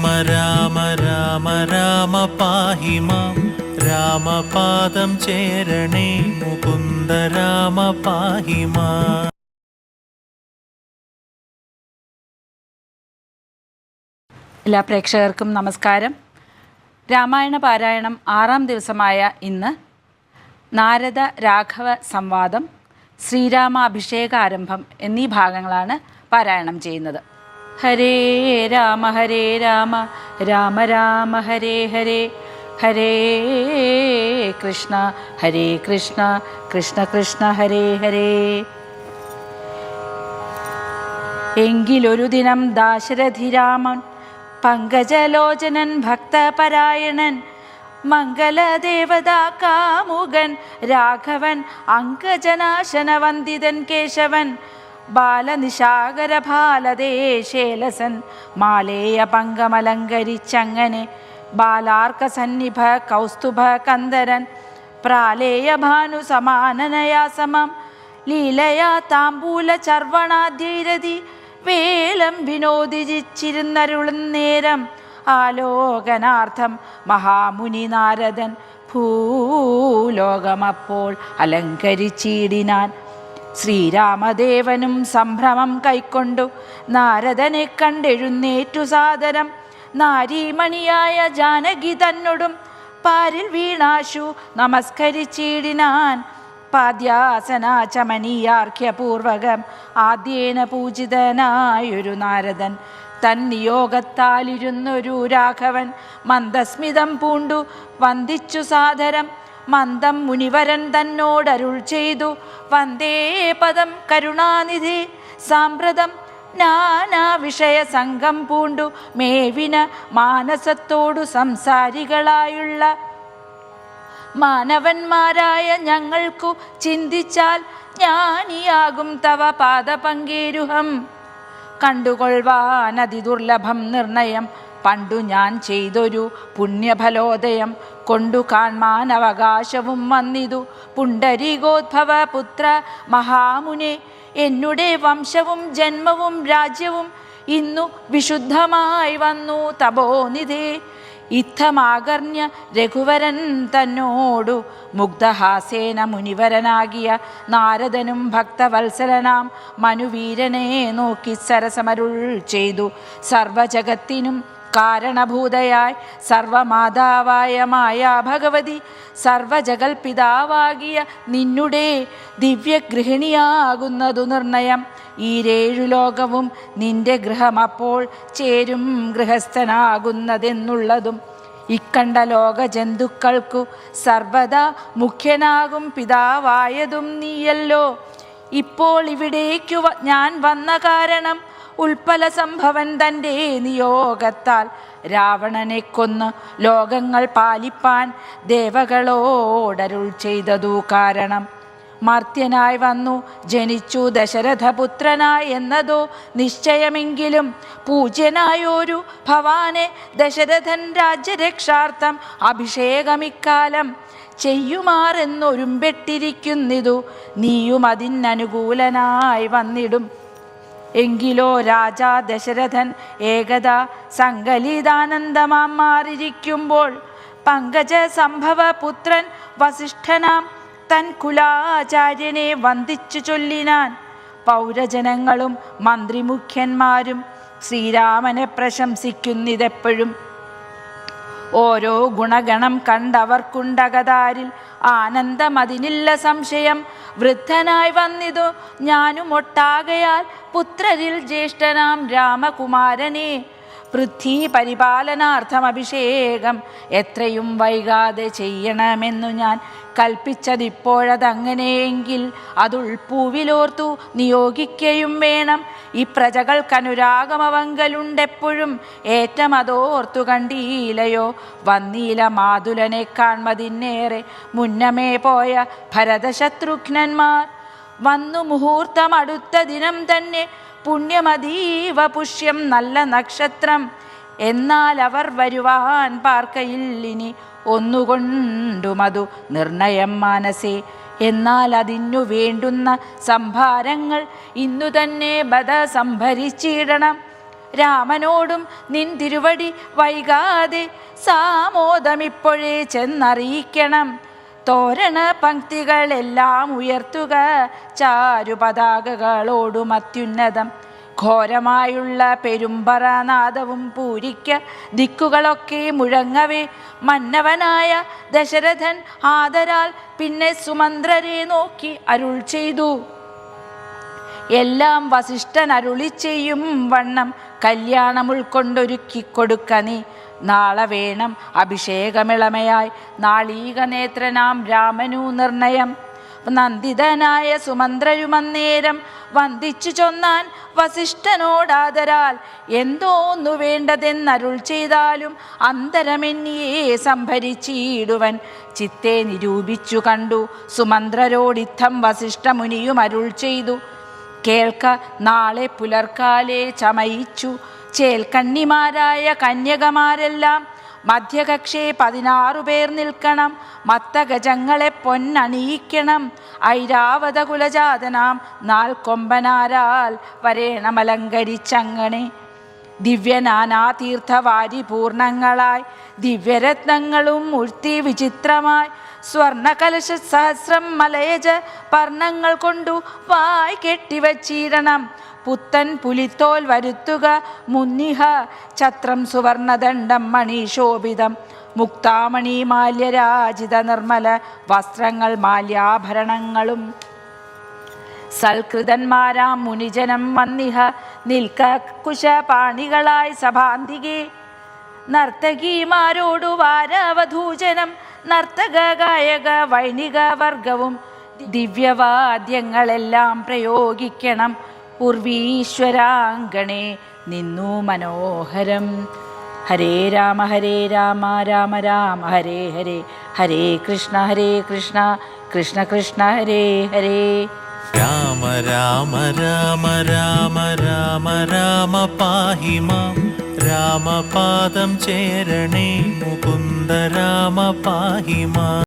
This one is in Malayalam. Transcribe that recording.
രാമ രാമ രാമ പാഹി മാം രാമപാദം ചേരണേ മുകുന്ദ രാമ പാഹി മാം. എല്ലാ പ്രേക്ഷകർക്കും നമസ്കാരം. രാമായണ പാരായണം 6-ാം ദിവസമായ ഇന്ന് നാരദ രാഘവ സംവാദം, ശ്രീരാമാഭിഷേകാരംഭം എന്നീ ഭാഗങ്ങളാണ് പാരായണം ചെയ്യുന്നത്. ഹരേ രാമ രാമ രാമ ഹരേ ഹരേ, ഹരേ കൃഷ്ണ കൃഷ്ണ കൃഷ്ണ ഹരേ ഹരേ. എങ്കിലൊരു ദിനം ദാശരഥിരാമൻ പങ്കജലോചനൻ ഭക്തപരായണൻ മംഗളദേവതാ കാമുകൻ രാഘവൻ അങ്കജനാശനവന്ദിതൻ കേശവൻ ബാലനിശാകര ബാലദേശേലസൻ മാലേയ പങ്കമലങ്കരിച്ചങ്ങനെ ബാലാർക്ക സന്നിഭ കൗസ്തുഭ കന്ദരൻ പ്രാലേയ ഭാനു സമാനനയാ സമം ലീലയാ താമ്പൂല ചർവണാദ്യൈരതി വേലം വിനോദിച്ചിരുന്നരുളുന്നേരം ആലോകനാർത്ഥം മഹാമുനി നാരദൻ ഭൂലോകമപ്പോൾ അലങ്കരിച്ചിടിനാൻ. ശ്രീരാമദേവനും സംഭ്രമം കൈക്കൊണ്ടു നാരദനെ കണ്ടെഴുന്നേറ്റു സാദരം നാരീമണിയായ ജാനകി തന്നോടും പാരിൽ വീണാശു നമസ്കരിച്ചിടിനാൻ. പാദ്യാസനാചമനീയാർഘ്യപൂർവകം ആദ്യേന പൂജിതനായൊരു നാരദൻ തന്നിയോഗത്താലിരുന്നൊരു രാഘവൻ മന്ദസ്മിതം പൂണ്ടു വന്ദിച്ചു സാദരം മന്ദം മുനിവരൻ തന്നോടരുൾ ചെയ്തു വന്ദേ പദം കരുണാനിധി സാമ്പ്രതം നാനാ വിഷയ സംഘം പൂണ്ടു മേവിന മാനസത്തോടു സംസാരികളായുള്ള മാനവന്മാരായ ഞങ്ങൾക്കു ചിന്തിച്ചാൽ ജ്ഞാനിയാകും തവ പാദപങ്കേരുഹം കണ്ടുകൊള്ളുവാൻ അതിദുർലഭം നിർണയം പണ്ടു ഞാൻ ചെയ്തൊരു പുണ്യഫലോദയം കൊണ്ടു കാൺമാൻ അവകാശവും വന്നിതു പുണ്ടരീകോദ്ഭവ പുത്ര മഹാമുനെ എന്നുടെ വംശവും ജന്മവും രാജ്യവും ഇന്നു വിശുദ്ധമായി വന്നു തപോനിധേ. ഇത്തമാകർണ്യ രഘുവരൻ തന്നോടു മുഗ്ധഹാസേന മുനിവരനാകിയ നാരദനും ഭക്തവത്സലനാം മനുവീരനെ നോക്കി സരസമരുൾ ചെയ്തു. സർവജഗത്തിനും കാരണഭൂതയായി സർവമാതാവായ മായാ ഭഗവതി സർവജഗൽപിതാവാകിയ നിന്നുടെ ദിവ്യഗൃഹിണിയാകുന്നതു നിർണയം. ഈരേഴു ലോകവും നിന്റെ ഗൃഹമപ്പോൾ ചേരും ഗൃഹസ്ഥനാകുന്നതെന്നുള്ളതും ഇക്കണ്ട ലോക ജന്തുക്കൾക്കു സർവദാ മുഖ്യനാകും പിതാവായതും നീയല്ലോ. ഇപ്പോൾ ഇവിടേക്കു ഞാൻ വന്ന കാരണം ഉൽപ്പല സംഭവൻ തൻ്റെ നിയോഗത്താൽ രാവണനെ കൊന്ന് ലോകങ്ങൾ പാലിപ്പാൻ ദേവകളോടരുൾ ചെയ്തതു കാരണം. മർത്യനായി വന്നു ജനിച്ചു ദശരഥപുത്രനായി എന്നതോ നിശ്ചയമെങ്കിലും പൂജ്യനായൊരു ഭവാനെ ദശരഥൻ രാജ്യരക്ഷാർത്ഥം അഭിഷേകമിക്കാലം ചെയ്യുമാറെന്നൊരുമ്പെട്ടിരിക്കുന്നിതു നീയും അതിനനുകൂലനായി വന്നിടും. എങ്കിലോ രാജാ ദശരഥൻ ഏകദാ സങ്കലിതാനന്ദമാം മാറിയിരിക്കുമ്പോൾ പങ്കജ സംഭവ പുത്രൻ വസിഷ്ഠനാം തൻ കുലാചാര്യനെ വന്ദിച്ചു ചൊല്ലിനാൻ. പൗരജനങ്ങളും മന്ത്രിമുഖ്യന്മാരും ശ്രീരാമനെ പ്രശംസിക്കുന്നിതെപ്പോഴും. ഓരോ ഗുണഗണം കണ്ടവർക്കുണ്ടകതാരിൽ ആനന്ദമതിനില്ല സംശയം. വൃദ്ധനായി വന്നിതു ഞാനും ഒട്ടാകയാൽ പുത്രരിൽ ജ്യേഷ്ഠനാം രാമകുമാരനെ പൃഥ്വി പരിപാലനാർത്ഥം അഭിഷേകം എത്രയും വൈകാതെ ചെയ്യണമെന്നു ഞാൻ കൽപ്പിച്ചതിപ്പോഴതങ്ങനെയെങ്കിൽ അതുൾപ്പൂവിലോർത്തു നിയോഗിക്കയും വേണം. ഈ പ്രജകൾക്കനുരാഗമവങ്കലുണ്ടെപ്പോഴും ഏറ്റം അതോർത്തു കണ്ടീലയോ. വന്നീല മാതുലനെ കാൺമതിന്നേറെ മുന്നമേ പോയ ഭരതശത്രുഘ്നന്മാർ വന്നു മുഹൂർത്തം അടുത്ത ദിനം തന്നെ പുണ്യമതീവ പുഷ്യം നല്ല നക്ഷത്രം. എന്നാൽ അവർ വരുവാൻ പാർക്കയില്ലിനി ഒന്നുകൊണ്ടുമതു നിർണയം മനസ്സേ. എന്നാൽ അതിനു വേണ്ടുന്ന സംഭാരങ്ങൾ ഇന്നു തന്നെ ബദ സംഭരിച്ചിടണം. രാമനോടും നിൻ തിരുവടി വൈകാതെ സാമോദമിപ്പോഴേ ചെന്നറിയിക്കണം. തോരണ പങ്ക്തികളെല്ലാം ഉയർത്തുക ചാരുപതാകകളോടും അത്യുന്നതം. ഘോരമായുള്ള പെരുമ്പറനാദവും പൂരിക്ക ദിക്കുകളൊക്കെ മുഴങ്ങവേ മന്നവനായ ദശരഥൻ ആദരാൽ പിന്നെ സുമന്ത്രരെ നോക്കി അരുൾ ചെയ്തു. എല്ലാം വസിഷ്ഠൻ അരുളി ചെയ്യും വണ്ണം കല്യാണം ഉൾക്കൊണ്ടൊരുക്കിക്കൊടുക്ക നീ. നാളെ വേണം അഭിഷേകമിളമയായി നാളീക നേത്രനാം രാമനു നിർണയം. നന്ദിതനായ സുമന്ത്രരുമന്നേരം വന്ദിച്ചു ചൊന്നാൻ വസിഷ്ഠനോടാദരാൽ. എന്തോന്നു വേണ്ടതെന്നരുൾ ചെയ്താലും അന്തരമെന്നിയെ സംഭരിച്ചിടുവൻ. ചിത്തെ നിരൂപിച്ചു കണ്ടു സുമന്ത്രരോടിത്തം വസിഷ്ഠമുനിയും അരുൾ ചെയ്തു. കേൾക്ക, നാളെ പുലർക്കാലെ ചമയിച്ചു ചേൽക്കണ്ണിമാരായ കന്യകമാരെല്ലാം മധ്യകക്ഷേ 16 പേർ നിൽക്കണം. മത്തഗജങ്ങളെ പൊന്നണിയിക്കണം. ഐരാവത കുലജാതനാം 4 കൊമ്പനാരാൽ വരേണമലങ്കരിച്ചങ്ങനെ. ദിവ്യനാനാ തീർത്ഥവാരി പൂർണ്ണങ്ങളായി ദിവ്യരത്നങ്ങളും ഉഴ്ത്തി വിചിത്രമായി സ്വർണകലശ സഹസ്രം മലയജ പർണങ്ങൾ കൊണ്ടു വായ് കെട്ടിവച്ചിടണം. പുത്തൻ പുലിത്തോൽ വരുത്തുക മുന്നിഹ ഛത്രം സുവർണദണ്ഡം മണിശോഭിതം. മുക്താമണി മാല്യരാജിത നിർമ്മല വസ്ത്രങ്ങൾ മാല്യാഭരണങ്ങളും. സൽകൃതന്മാരാം മുനിജനം വന്നിഹ നിൽക്ക കുശപാണികളായി സഭാന്തികെ. നർത്തകിമാരോടു വാരവധൂജനം നർത്തക ഗായക വൈണിക വർഗവും ദിവ്യവാദ്യങ്ങളെല്ലാം പ്രയോഗിക്കണം. ഉർവീശ്വരാങ്കണേ നിന്നു മനോഹരം. ഹരേ രാമ രാമ രാമ ഹരേ ഹരേ. ഹരേ കൃഷ്ണ കൃഷ്ണ കൃഷ്ണ ഹരേ ഹരേ. രാമ രാമ രാമ രാമ രാമ രാമ പാഹി മാം. രാമപാദം ചേരണേ മുകുന്ദ രാമ പാഹി മാം.